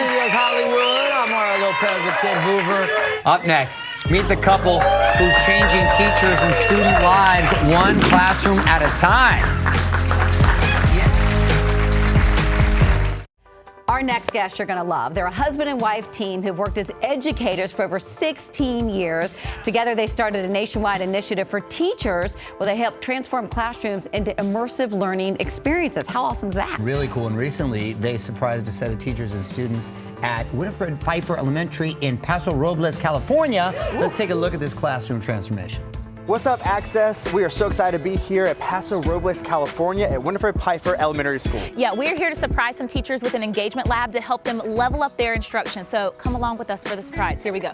Studios Hollywood. I'm Mario Lopez with Kid Hoover. Up next, meet the couple who's changing teachers and student lives one classroom at a time. Our next guests you're going to love. They're a husband and wife team who've worked as educators for over 16 years. Together, they started a nationwide initiative for teachers where they help transform classrooms into immersive learning experiences. How awesome is that? Really cool. And recently, they surprised a set of teachers and students at Winifred Pifer Elementary in Paso Robles, California. Let's take a look at this classroom transformation. What's up, Access? We are so excited to be here at Paso Robles, California at Winifred Pifer Elementary School. Yeah, we're here to surprise some teachers with an engagement lab to help them level up their instruction. So come along with us for the surprise. Here we go.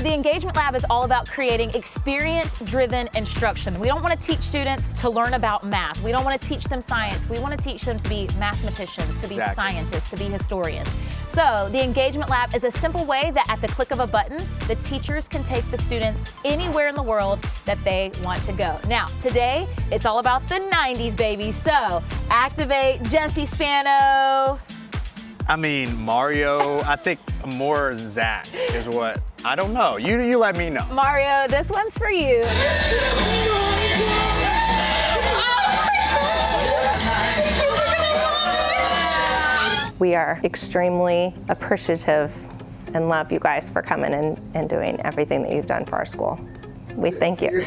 The Engagement Lab is all about creating experience-driven instruction. We don't want to teach students to learn about math. We don't want to teach them science. We want to teach them to be mathematicians, to be scientists, to be historians. So the Engagement Lab is a simple way that at the click of a button, the teachers can take the students anywhere in the world that they want to go. Now, today, it's all about the 90s, baby. So activate Jesse Spano. I mean, Mario, I think more Zach is what, I don't know. You let me know. Mario, this one's for you. We are extremely appreciative and love you guys for coming and doing everything that you've done for our school. We thank you.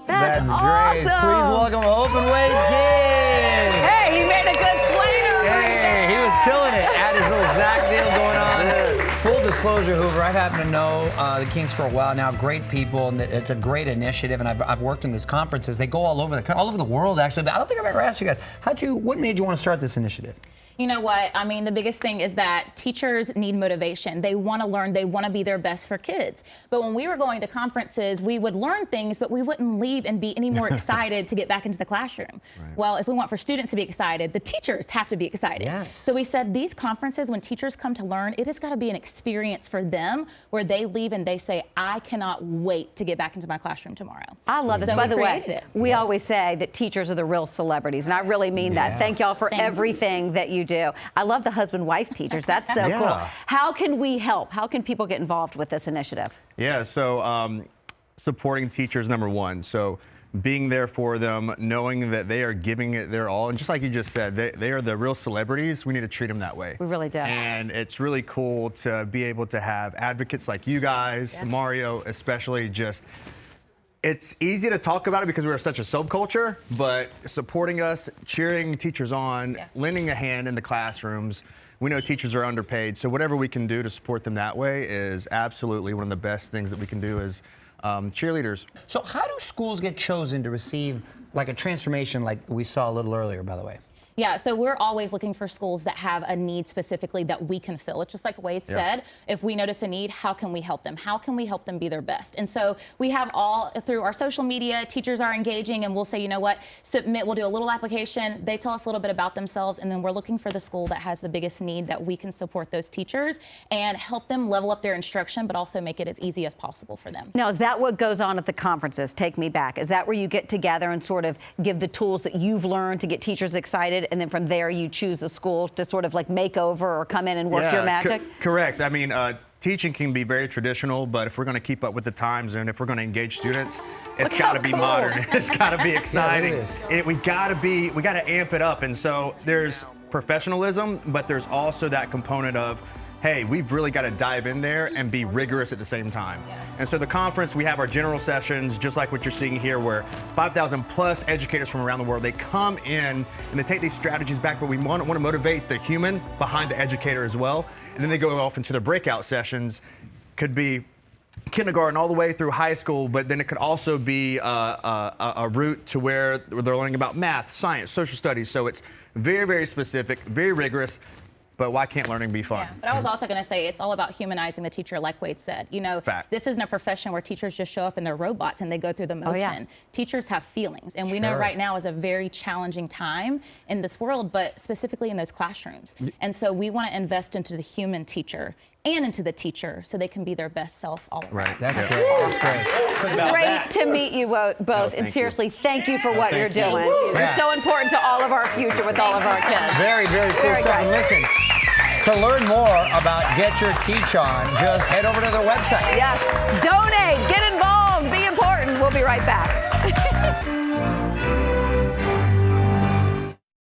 That's awesome. Great. Please welcome Hope and Wade King. Hey, he made a good swinger right there. He was killing it. Had his little Zach deal going on. Full disclosure, Hoover, I've happened to know the Kings for a while now. Great people, and it's a great initiative. And I've worked in these conferences. They go all over the world, actually. But I don't think I've ever asked you guys, what made you want to start this initiative? You know what? I mean, the biggest thing is that teachers need motivation. They want to learn. They want to be their best for kids. But when we were going to conferences, we would learn things, but we wouldn't leave and be any more excited to get back into the classroom. Right. Well, if we want for students to be excited, the teachers have to be excited. Yes. So we said these conferences, when teachers come to learn, it has got to be an experience for them where they leave and they say, I cannot wait to get back into my classroom tomorrow. I love this. So By the way, we always say that teachers are the real celebrities, and I really mean that. Thank y'all for everything that you do. I love the husband-wife teachers. That's so cool. How can we help? How can people get involved with this initiative? Yeah, so supporting teachers, number one. So being there for them, knowing that they are giving it their all. And just like you just said, they are the real celebrities. We need to treat them that way. We really do. And it's really cool to be able to have advocates like you guys, Mario especially, just it's easy to talk about it because we're such a subculture, but supporting us, cheering teachers on, lending a hand in the classrooms. We know teachers are underpaid, so whatever we can do to support them that way is absolutely one of the best things that we can do as cheerleaders. So how do schools get chosen to receive like a transformation like we saw a little earlier, by the way? Yeah, so we're always looking for schools that have a need specifically that we can fill. It's just like Wade said, if we notice a need, how can we help them? How can we help them be their best? And so we have all through our social media, teachers are engaging and we'll say, you know what, submit, we'll do a little application. They tell us a little bit about themselves and then we're looking for the school that has the biggest need that we can support those teachers and help them level up their instruction, but also make it as easy as possible for them. Now, is that what goes on at the conferences? Take me back. Is that where you get together and sort of give the tools that you've learned to get teachers excited? And then from there, you choose a school to sort of like make over or come in and work your magic? Correct. I mean, teaching can be very traditional, but if we're going to keep up with the times and if we're going to engage students, it's got to be modern. It's got to be exciting. We got to amp it up. And so there's professionalism, but there's also that component of, hey, we've really got to dive in there and be rigorous at the same time. And so the conference, we have our general sessions, just like what you're seeing here, where 5,000 plus educators from around the world, they come in and they take these strategies back, but we want to motivate the human behind the educator as well. And then they go off into the breakout sessions. Could be kindergarten all the way through high school, but then it could also be a route to where they're learning about math, science, social studies. So it's very, very specific, very rigorous. But why can't learning be fun? Yeah, but I was also going to say it's all about humanizing the teacher, like Wade said. You know, this isn't a profession where teachers just show up and they're robots and they go through the motion. Teachers have feelings, and we know right now is a very challenging time in this world, but specifically in those classrooms. And so we want to invest into the human teacher and into the teacher so they can be their best self all around. Right. That's great. That's great. Great to meet you both. And seriously, thank you for what you're doing. Yeah. It's so important to all of our future with all of our kids. Very, very cool Very stuff. good. And listen, to learn more about Get Your Teach On, just head over to their website. Yes. Donate. Get involved. Be important. We'll be right back.